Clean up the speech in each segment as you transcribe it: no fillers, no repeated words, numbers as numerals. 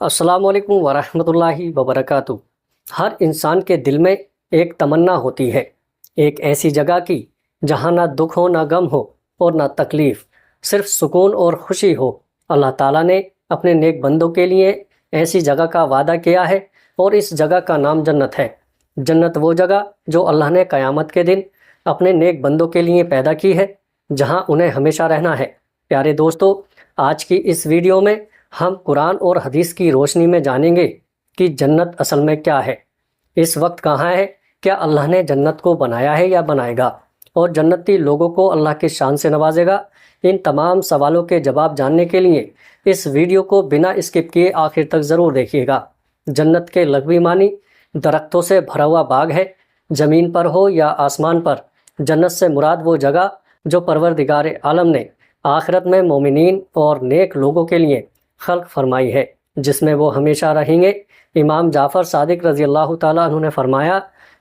السلام علیکم ورحمۃ اللہ وبرکاتہ۔ ہر انسان کے دل میں ایک تمنا ہوتی ہے، ایک ایسی جگہ کی جہاں نہ دکھ ہو، نہ غم ہو اور نہ تکلیف، صرف سکون اور خوشی ہو۔ اللہ تعالیٰ نے اپنے نیک بندوں کے لیے ایسی جگہ کا وعدہ کیا ہے اور اس جگہ کا نام جنت ہے۔ جنت وہ جگہ جو اللہ نے قیامت کے دن اپنے نیک بندوں کے لیے پیدا کی ہے، جہاں انہیں ہمیشہ رہنا ہے۔ پیارے دوستو، آج کی اس ویڈیو میں ہم قرآن اور حدیث کی روشنی میں جانیں گے کہ جنت اصل میں کیا ہے، اس وقت کہاں ہے، کیا اللہ نے جنت کو بنایا ہے یا بنائے گا، اور جنتی لوگوں کو اللہ کی شان سے نوازے گا۔ ان تمام سوالوں کے جواب جاننے کے لیے اس ویڈیو کو بنا اسکپ کیے آخر تک ضرور دیکھیے گا۔ جنت کے لغوی معنی درختوں سے بھرا ہوا باغ ہے، زمین پر ہو یا آسمان پر۔ جنت سے مراد وہ جگہ جو پروردگار عالم نے آخرت میں مومنین اور نیک لوگوں کے لیے خلق فرمائی ہے، جس میں وہ ہمیشہ رہیں گے۔ امام جعفر صادق رضی اللہ تعالیٰ عنہ نے فرمایا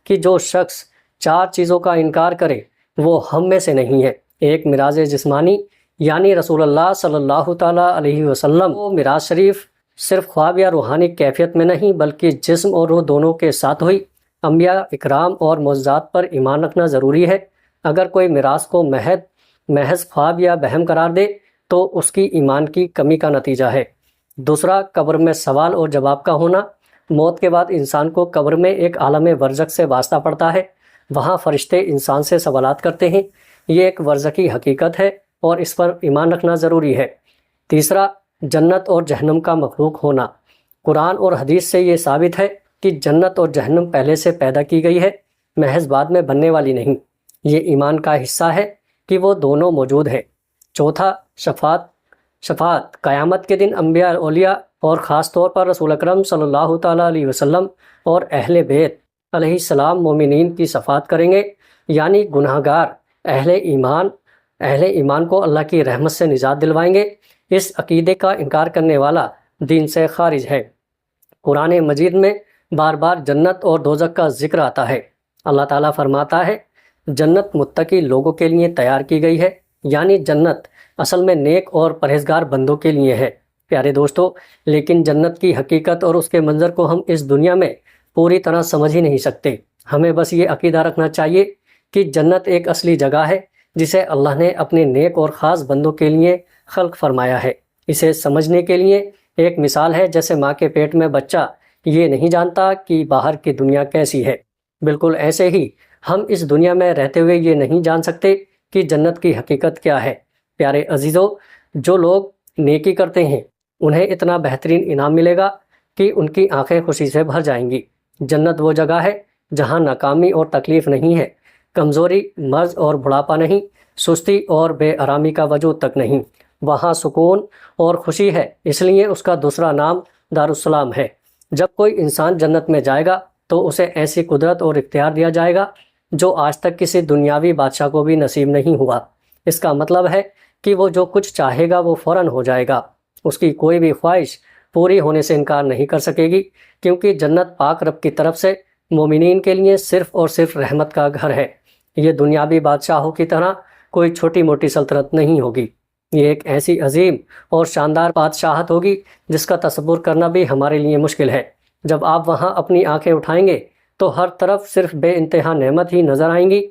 کہ جو شخص 4 چیزوں کا انکار کرے وہ ہم میں سے نہیں ہے۔ ایک معراج جسمانی، یعنی رسول اللہ صلی اللہ تعالیٰ علیہ وسلم وہ معراج شریف صرف خواب یا روحانی کیفیت میں نہیں بلکہ جسم اور روح دونوں کے ساتھ ہوئی۔ انبیاء اکرام اور معجزات پر ایمان رکھنا ضروری ہے۔ اگر کوئی معراج کو محض خواب یا وہم قرار دے تو اس کی ایمان کی کمی کا نتیجہ ہے۔ دوسرا، قبر میں سوال اور جواب کا ہونا۔ موت کے بعد انسان کو قبر میں ایک عالم برزخ سے واسطہ پڑتا ہے، وہاں فرشتے انسان سے سوالات کرتے ہیں۔ یہ ایک برزخی حقیقت ہے اور اس پر ایمان رکھنا ضروری ہے۔ تیسرا، جنت اور جہنم کا مخلوق ہونا۔ قرآن اور حدیث سے یہ ثابت ہے کہ جنت اور جہنم پہلے سے پیدا کی گئی ہے، محض بعد میں بننے والی نہیں۔ یہ ایمان کا حصہ ہے کہ وہ دونوں موجود ہیں۔ چوتھا، شفاعت۔ قیامت کے دن انبیاء، اولیاء اور خاص طور پر رسول اکرم صلی اللہ تعالیٰ علیہ وسلم اور اہل بیت علیہ السلام مومنین کی شفاعت کریں گے، یعنی گناہگار اہل ایمان کو اللہ کی رحمت سے نجات دلوائیں گے۔ اس عقیدے کا انکار کرنے والا دین سے خارج ہے۔ قرآن مجید میں بار بار جنت اور دوزخ کا ذکر آتا ہے۔ اللہ تعالیٰ فرماتا ہے، جنت متقی لوگوں کے لیے تیار کی گئی ہے، یعنی جنت اصل میں نیک اور پرہیزگار بندوں کے لیے ہے۔ پیارے دوستو، لیکن جنت کی حقیقت اور اس کے منظر کو ہم اس دنیا میں پوری طرح سمجھ ہی نہیں سکتے۔ ہمیں بس یہ عقیدہ رکھنا چاہیے کہ جنت ایک اصلی جگہ ہے جسے اللہ نے اپنے نیک اور خاص بندوں کے لیے خلق فرمایا ہے۔ اسے سمجھنے کے لیے ایک مثال ہے، جیسے ماں کے پیٹ میں بچہ یہ نہیں جانتا کہ باہر کی دنیا کیسی ہے، بالکل ایسے ہی ہم اس دنیا میں رہتے ہوئے یہ نہیں جان سکتے کہ جنت کی حقیقت کیا ہے۔ پیارے عزیزو، جو لوگ نیکی کرتے ہیں انہیں اتنا بہترین انعام ملے گا کہ ان کی آنکھیں خوشی سے بھر جائیں گی۔ جنت وہ جگہ ہے جہاں ناکامی اور تکلیف نہیں ہے، کمزوری، مرض اور بڑھاپا نہیں، سستی اور بے آرامی کا وجود تک نہیں۔ وہاں سکون اور خوشی ہے، اس لیے اس کا دوسرا نام دارالسلام ہے۔ جب کوئی انسان جنت میں جائے گا تو اسے ایسی قدرت اور اختیار دیا جائے گا جو آج تک کسی دنیاوی بادشاہ کو بھی نصیب نہیں ہوا۔ اس کا مطلب ہے کہ وہ جو کچھ چاہے گا وہ فوراً ہو جائے گا۔ اس کی کوئی بھی خواہش پوری ہونے سے انکار نہیں کر سکے گی، کیونکہ جنت پاک رب کی طرف سے مومنین کے لیے صرف اور صرف رحمت کا گھر ہے۔ یہ دنیاوی بادشاہوں کی طرح کوئی چھوٹی موٹی سلطنت نہیں ہوگی، یہ ایک ایسی عظیم اور شاندار بادشاہت ہوگی جس کا تصور کرنا بھی ہمارے لیے مشکل ہے۔ جب آپ وہاں اپنی آنکھیں اٹھائیں گے تو ہر طرف صرف بے انتہا نعمت ہی نظر آئیں گی۔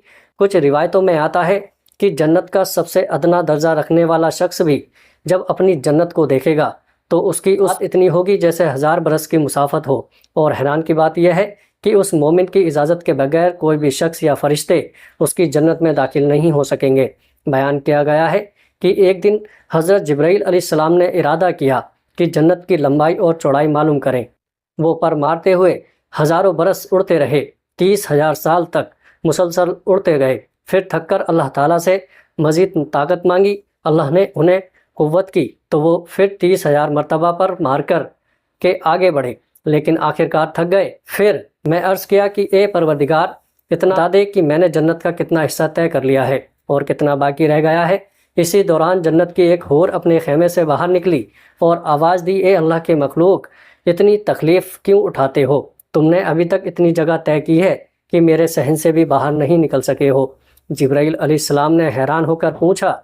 کچھ روایتوں میں آتا ہے کہ جنت کا سب سے ادنا درجہ رکھنے والا شخص بھی جب اپنی جنت کو دیکھے گا تو اس کی اتنی ہوگی جیسے 1000 برس کی مسافت ہو۔ اور حیران کی بات یہ ہے کہ اس مومن کی اجازت کے بغیر کوئی بھی شخص یا فرشتے اس کی جنت میں داخل نہیں ہو سکیں گے۔ بیان کیا گیا ہے کہ ایک دن حضرت جبرائیل علیہ السلام نے ارادہ کیا کہ جنت کی لمبائی اور چوڑائی معلوم کریں۔ وہ پر مارتے ہوئے ہزاروں برس اڑتے رہے، 30,000 سال تک مسلسل اڑتے گئے، پھر تھک کر اللہ تعالیٰ سے مزید طاقت مانگی۔ اللہ نے انہیں قوت کی تو وہ پھر 30,000 مرتبہ پر مار کر کے آگے بڑھے، لیکن آخرکار تھک گئے۔ پھر میں عرض کیا کہ اے پروردگار، اتنا بتا دے کہ میں نے جنت کا کتنا حصہ طے کر لیا ہے اور کتنا باقی رہ گیا ہے۔ اسی دوران جنت کی ایک حور اپنے خیمے سے باہر نکلی اور آواز دی، اے اللہ کے مخلوق، اتنی تکلیف کیوں اٹھاتے ہو؟ تم نے ابھی تک اتنی جگہ طے کی ہے کہ میرے صحن سے بھی باہر نہیں نکل سکے ہو۔ جبرائیل علیہ السلام نے حیران ہو کر پوچھا،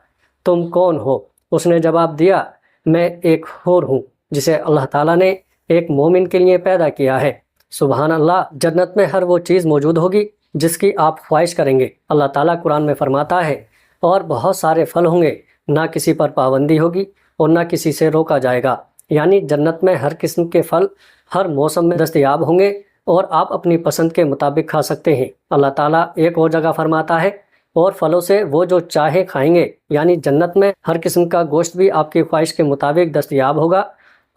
تم کون ہو؟ اس نے جواب دیا، میں ایک حور ہوں جسے اللہ تعالیٰ نے ایک مومن کے لیے پیدا کیا ہے۔ سبحان اللہ، جنت میں ہر وہ چیز موجود ہوگی جس کی آپ خواہش کریں گے۔ اللہ تعالیٰ قرآن میں فرماتا ہے، اور بہت سارے پھل ہوں گے، نہ کسی پر پابندی ہوگی اور نہ کسی سے روکا جائے گا۔ یعنی جنت میں ہر قسم کے پھل ہر موسم میں دستیاب ہوں گے اور آپ اپنی پسند کے مطابق کھا سکتے ہیں۔ اللہ تعالیٰ ایک اور جگہ فرماتا ہے، اور پھلوں سے وہ جو چاہے کھائیں گے، یعنی جنت میں ہر قسم کا گوشت بھی آپ کی خواہش کے مطابق دستیاب ہوگا۔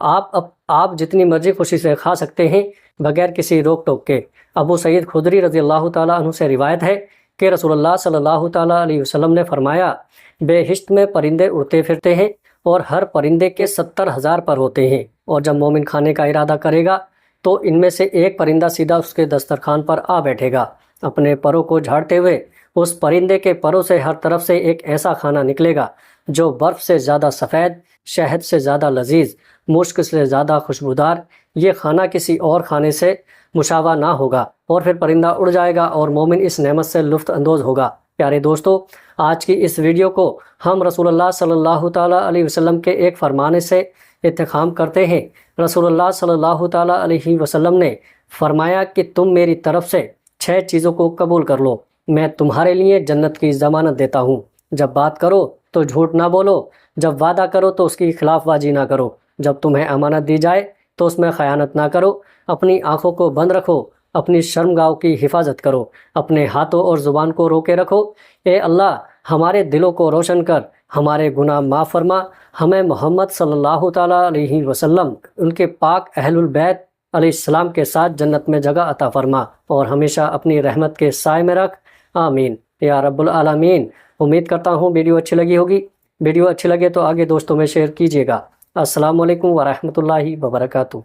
آپ جتنی مرضی خوشی سے کھا سکتے ہیں بغیر کسی روک ٹوک کے۔ ابو سعید خدری رضی اللہ تعالیٰ عنہ سے روایت ہے کہ رسول اللہ صلی اللہ تعالیٰ علیہ وسلم نے فرمایا، بہشت میں پرندے اڑتے پھرتے ہیں اور ہر پرندے کے 70,000 پر ہوتے ہیں، اور جب مومن کھانے کا ارادہ کرے گا تو ان میں سے ایک پرندہ سیدھا اس کے دسترخوان پر آ بیٹھے گا۔ اپنے پروں کو جھاڑتے ہوئے اس پرندے کے پروں سے ہر طرف سے ایک ایسا کھانا نکلے گا جو برف سے زیادہ سفید، شہد سے زیادہ لذیذ، مشک سے زیادہ خوشبودار۔ یہ کھانا کسی اور کھانے سے مشابہ نہ ہوگا، اور پھر پرندہ اڑ جائے گا اور مومن اس نعمت سے لطف اندوز ہوگا۔ پیارے دوستو، آج کی اس ویڈیو کو ہم رسول اللہ صلی اللہ تعالیٰ علیہ وسلم کے ایک فرمانے سے اختتام کرتے ہیں۔ رسول اللہ صلی اللہ تعالیٰ علیہ وسلم نے فرمایا کہ تم میری طرف سے 6 چیزوں کو قبول کر لو، میں تمہارے لیے جنت کی ضمانت دیتا ہوں۔ جب بات کرو تو جھوٹ نہ بولو، جب وعدہ کرو تو اس کی خلاف ورزی نہ کرو، جب تمہیں امانت دی جائے تو اس میں خیانت نہ کرو، اپنی آنکھوں کو بند رکھو، اپنی شرمگاہوں کی حفاظت کرو، اپنے ہاتھوں اور زبان کو روکے رکھو۔ اے اللہ، ہمارے دلوں کو روشن کر، ہمارے گناہ معاف فرما، ہمیں محمد صلی اللہ تعالیٰ علیہ وسلم، ان کے پاک اہل البیت علیہ السلام کے ساتھ جنت میں جگہ عطا فرما، اور ہمیشہ اپنی رحمت کے سائے میں رکھ، آمین یا رب العالمین۔ امید کرتا ہوں ویڈیو اچھی لگی ہوگی۔ ویڈیو اچھی لگے تو آگے دوستوں میں شیئر کیجیے گا۔ السلام علیکم ورحمۃ اللہ وبرکاتہ۔